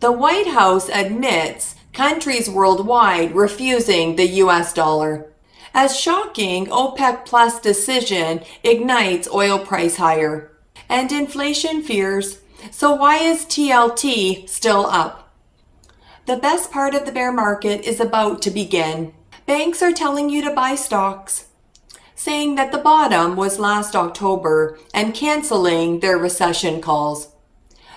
The White House admits countries worldwide refusing the US dollar. As shocking OPEC Plus decision ignites oil price higher. And inflation fears. So why is TLT still up? The best part of the bear market is about to begin. Banks are telling you to buy stocks, saying that the bottom was last October and canceling their recession calls.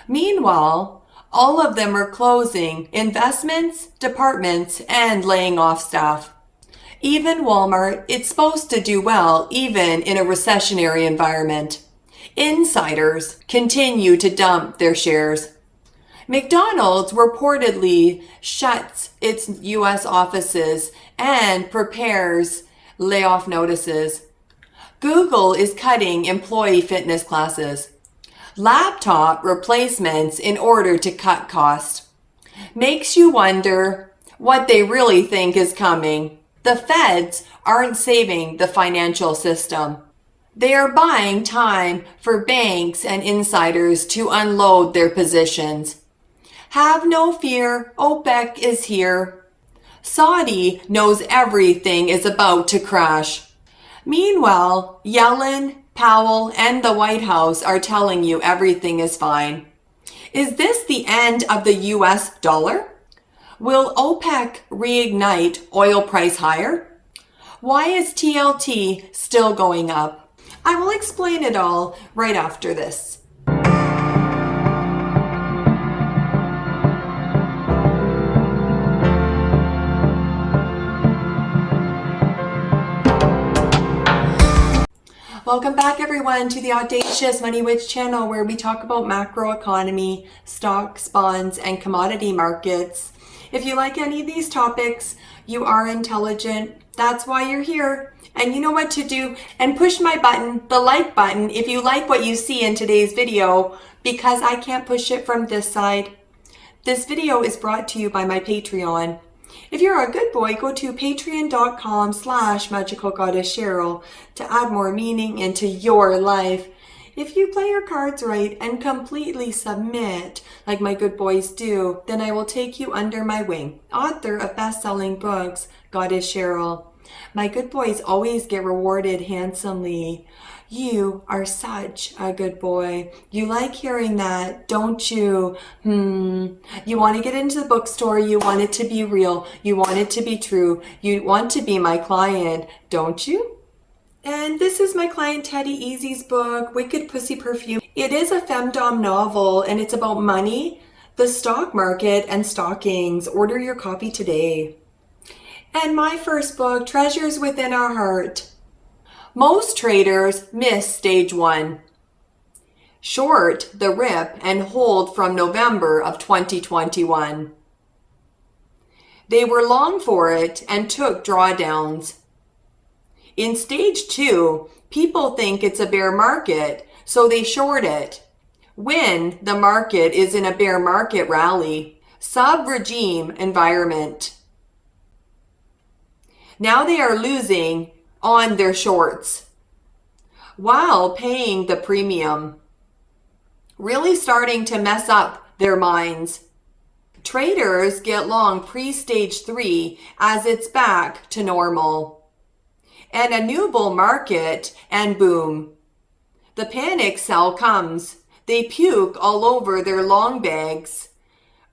Meanwhile, all of them are closing investments, departments, and laying off staff. Even Walmart, it's supposed to do well even in a recessionary environment. Insiders continue to dump their shares. McDonald's reportedly shuts its U.S. offices and prepares layoff notices. Google is cutting employee fitness classes. Laptop replacements in order to cut cost. Makes you wonder what they really think is coming. The feds aren't saving the financial system. They are buying time for banks and insiders to unload their positions. Have no fear, OPEC is here. Saudi knows everything is about to crash. Meanwhile, Yellen, Powell, and the White House are telling you everything is fine. Is this the end of the US dollar? Will OPEC reignite oil price higher? Why is TLT still going up? I will explain it all right after this. Welcome back everyone to the Audacious Money Witch channel, where we talk about macroeconomy, stocks, bonds, and commodity markets. If you like any of these topics, you are intelligent. That's why you're here. And you know what to do. And push my button, the like button, if you like what you see in today's video, because I can't push it from this side. This video is brought to you by my Patreon. If you're a good boy, go to patreon.com/magicalgoddesscheryl to add more meaning into your life. If you play your cards right and completely submit like my good boys do, then I will take you under my wing. Author of best-selling books, Goddess Cheryl. My good boys always get rewarded handsomely. You are such a good boy. You like hearing that, don't you? You want to get into the bookstore. You want it to be real. You want it to be true. You want to be my client, don't you? And this is my client Teddy Eazzy's book, Wicked Pussy Perfume. It is a femdom novel, and it's about money, the stock market, and stockings. Order your copy today. And my first book, Treasures Within Our Heart. Most traders miss stage 1. Short the rip and hold from November of 2021. They were long for it and took drawdowns. In stage 2, people think it's a bear market, so they short it. When the market is in a bear market rally, sub-regime environment. Now they are losing on their shorts while paying the premium, really starting to mess up their minds. Traders get long pre-stage 3 as it's back to normal. And a new bull market, and boom, the panic sell comes. They puke all over their long bags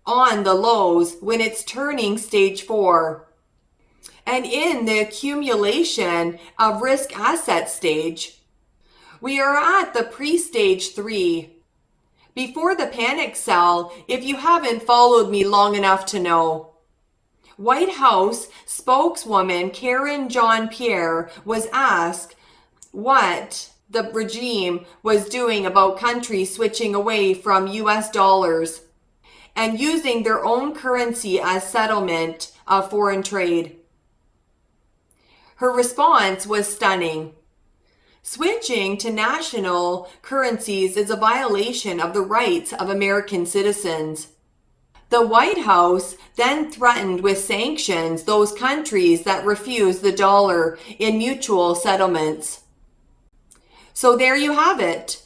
on the lows when it's turning stage 4. And in the accumulation of risk asset stage, we are at the pre-stage 3. Before the panic sell, if you haven't followed me long enough to know, White House spokeswoman Karen Jean-Pierre was asked what the regime was doing about countries switching away from US dollars and using their own currency as settlement of foreign trade. Her response was stunning. Switching to national currencies is a violation of the rights of American citizens. The White House then threatened with sanctions those countries that refuse the dollar in mutual settlements. So there you have it.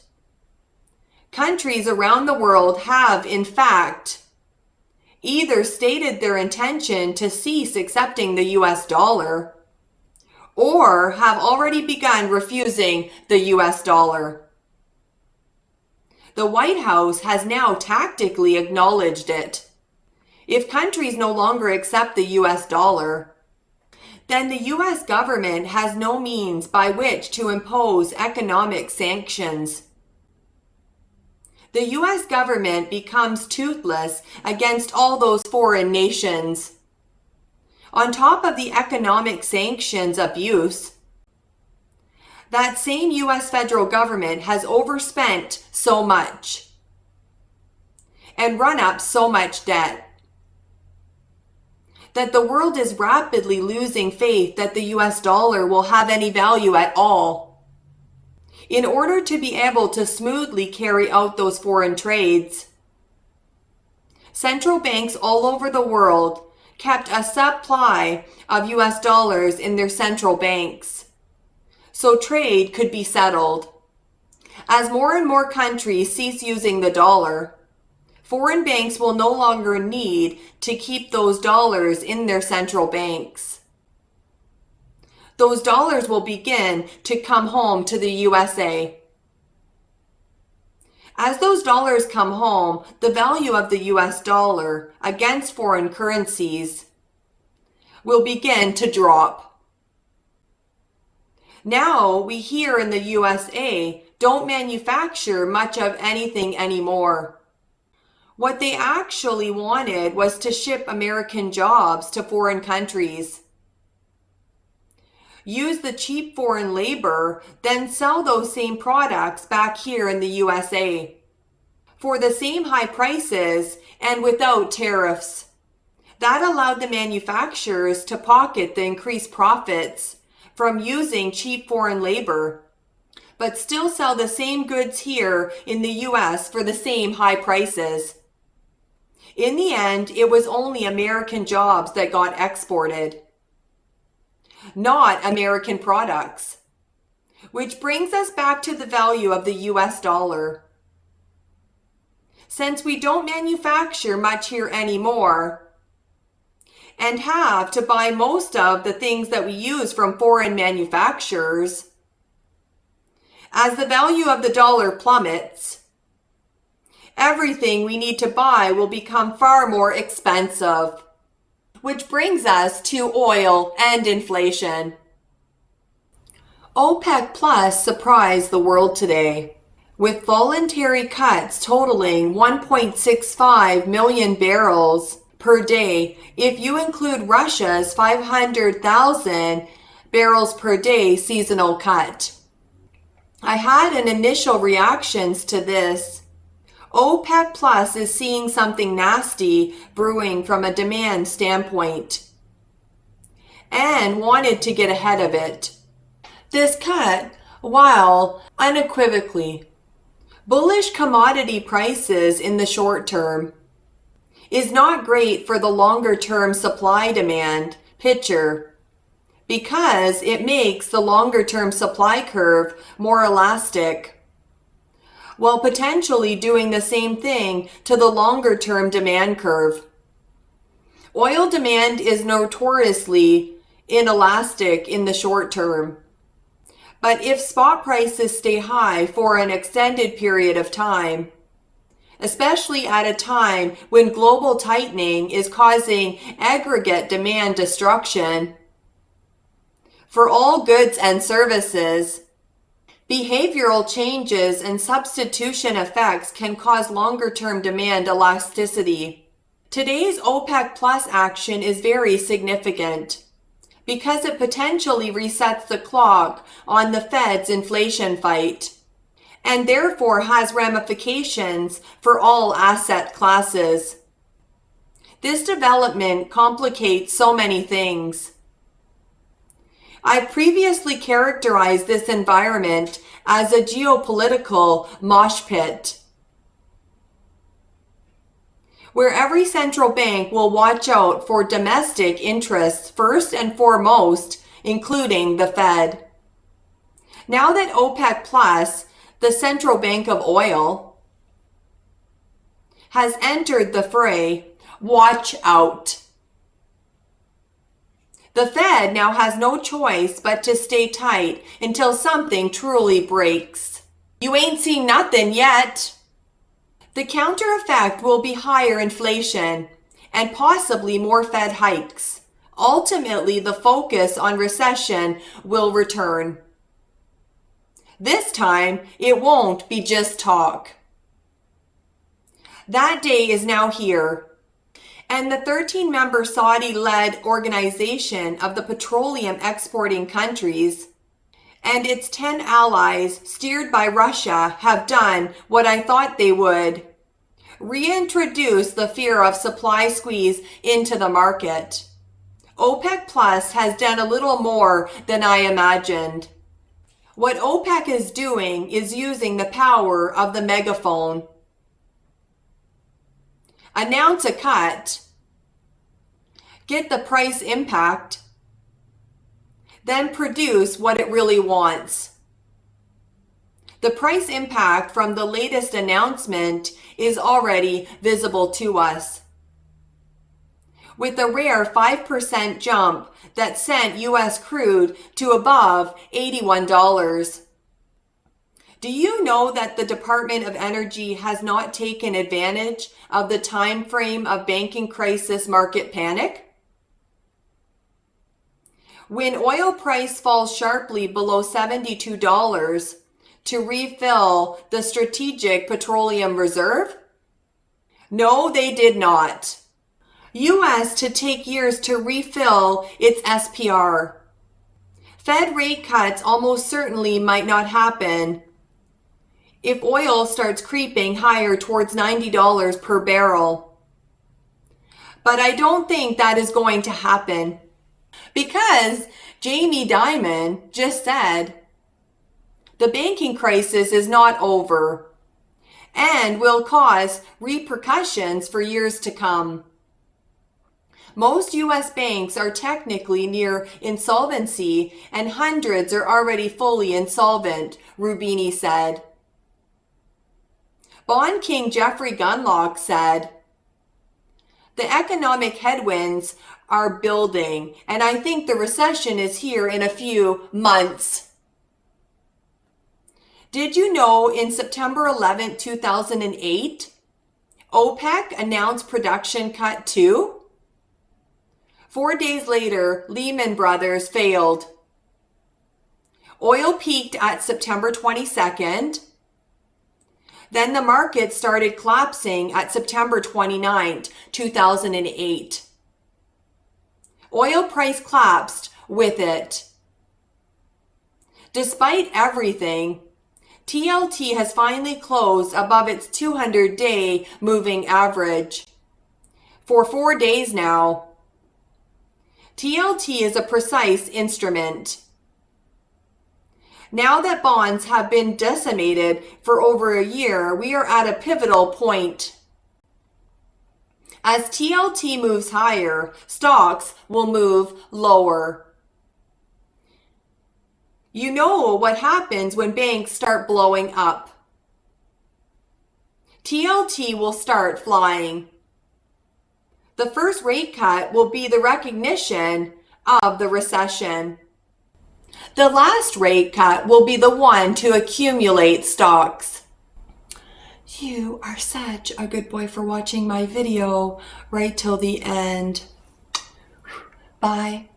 Countries around the world have, in fact, either stated their intention to cease accepting the US dollar or have already begun refusing the US dollar. The White House has now tactically acknowledged it. If countries no longer accept the US dollar, then the US government has no means by which to impose economic sanctions. The US government becomes toothless against all those foreign nations. On top of the economic sanctions abuse, that same US federal government has overspent so much and run up so much debt that the world is rapidly losing faith that the US dollar will have any value at all. In order to be able to smoothly carry out those foreign trades, central banks all over the world kept a supply of US dollars in their central banks, so trade could be settled. As more and more countries cease using the dollar, foreign banks will no longer need to keep those dollars in their central banks. Those dollars will begin to come home to the USA. As those dollars come home, the value of the US dollar against foreign currencies will begin to drop. Now we here in the USA don't manufacture much of anything anymore. What they actually wanted was to ship American jobs to foreign countries, use the cheap foreign labor, then sell those same products back here in the USA for the same high prices and without tariffs. That allowed the manufacturers to pocket the increased profits from using cheap foreign labor, but still sell the same goods here in the US for the same high prices. In the end, it was only American jobs that got exported, not American products. Which brings us back to the value of the US dollar. Since we don't manufacture much here anymore and have to buy most of the things that we use from foreign manufacturers, as the value of the dollar plummets, everything we need to buy will become far more expensive. Which brings us to oil and inflation. OPEC Plus surprised the world today, with voluntary cuts totaling 1.65 million barrels per day if you include Russia's 500,000 barrels per day seasonal cut. I had an initial reactions to this. OPEC Plus is seeing something nasty brewing from a demand standpoint and wanted to get ahead of it. This cut, while unequivocally bullish commodity prices in the short term, is not great for the longer term supply-demand picture because it makes the longer term supply curve more elastic, while potentially doing the same thing to the longer-term demand curve. Oil demand is notoriously inelastic in the short term, but if spot prices stay high for an extended period of time, especially at a time when global tightening is causing aggregate demand destruction for all goods and services, behavioral changes and substitution effects can cause longer-term demand elasticity. Today's OPEC Plus action is very significant because it potentially resets the clock on the Fed's inflation fight and therefore has ramifications for all asset classes. This development complicates so many things. I previously characterized this environment as a geopolitical mosh pit, where every central bank will watch out for domestic interests first and foremost, including the Fed. Now that OPEC Plus, the central bank of oil, has entered the fray, Watch out. The Fed now has no choice but to stay tight until something truly breaks. You ain't seen nothing yet. The counter effect will be higher inflation and possibly more Fed hikes. Ultimately, the focus on recession will return. This time, it won't be just talk. That day is now here, and the 13-member Saudi-led Organization of the Petroleum Exporting Countries and its 10 allies, steered by Russia, have done what I thought they would: reintroduce the fear of supply squeeze into the market. OPEC Plus has done a little more than I imagined. What OPEC is doing is using the power of the megaphone. Announce a cut, get the price impact, then produce what it really wants. The price impact from the latest announcement is already visible to us, with a rare 5% jump that sent U.S. crude to above $81. Do you know that the Department of Energy has not taken advantage of the time frame of banking crisis market panic? When oil price falls sharply below $72 to refill the Strategic Petroleum Reserve? No, they did not. U.S. to take years to refill its SPR. Fed rate cuts almost certainly might not happen if oil starts creeping higher towards $90 per barrel. But I don't think that is going to happen, because Jamie Dimon just said the banking crisis is not over and will cause repercussions for years to come. Most U.S. banks are technically near insolvency, and hundreds are already fully insolvent, Rubini said. Bond King Jeffrey Gundlach said, the economic headwinds are building, and I think the recession is here in a few months. Did you know in September 11, 2008, OPEC announced production cut too? 4 days later, Lehman Brothers failed. Oil peaked at September 22nd. Then the market started collapsing at September 29th, 2008. Oil price collapsed with it. Despite everything, TLT has finally closed above its 200-day moving average for 4 days now. TLT is a precise instrument. Now that bonds have been decimated for over a year, we are at a pivotal point. As TLT moves higher, stocks will move lower. You know what happens when banks start blowing up. TLT will start flying. The first rate cut will be the recognition of the recession. The last rate cut will be the one to accumulate stocks. You are such a good boy for watching my video right till the end. Bye.